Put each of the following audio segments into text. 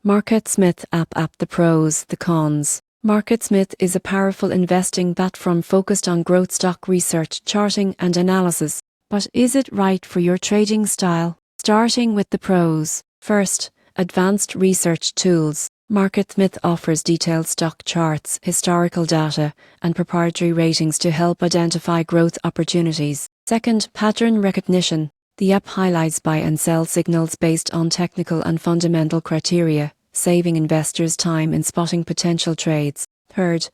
MarketSmith app. The pros, the cons. MarketSmith is a powerful investing platform focused on growth stock research, charting and analysis. But is it right for your trading style? Starting with the pros. First, advanced research tools. MarketSmith offers detailed stock charts, historical data, and proprietary ratings to help identify growth opportunities. Second, pattern recognition. The app highlights buy and sell signals based on technical and fundamental criteria, saving investors time in spotting potential trades. Third,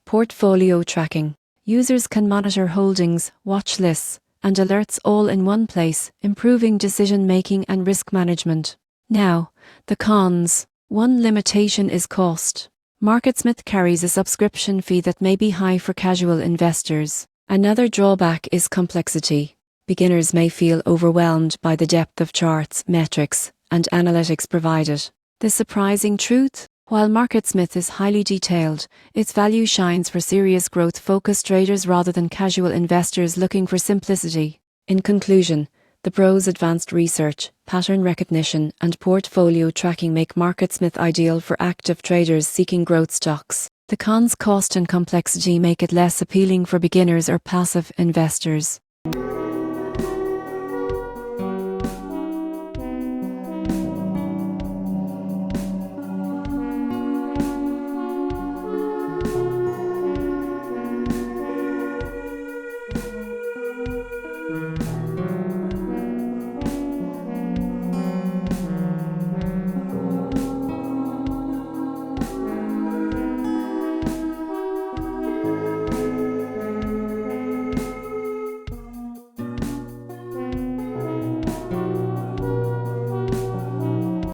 portfolio tracking. Users can monitor holdings, watch lists, and alerts all in one place, improving decision-making and risk management. Now, the cons. One limitation is cost. MarketSmith carries a subscription fee that may be high for casual investors. Another drawback is complexity. Beginners may feel overwhelmed by the depth of charts, metrics, and analytics provided. The surprising truth? While MarketSmith is highly detailed, its value shines for serious growth-focused traders rather than casual investors looking for simplicity. In conclusion, the pros: advanced research, pattern recognition, and portfolio tracking make MarketSmith ideal for active traders seeking growth stocks. The cons: cost and complexity make it less appealing for beginners or passive investors.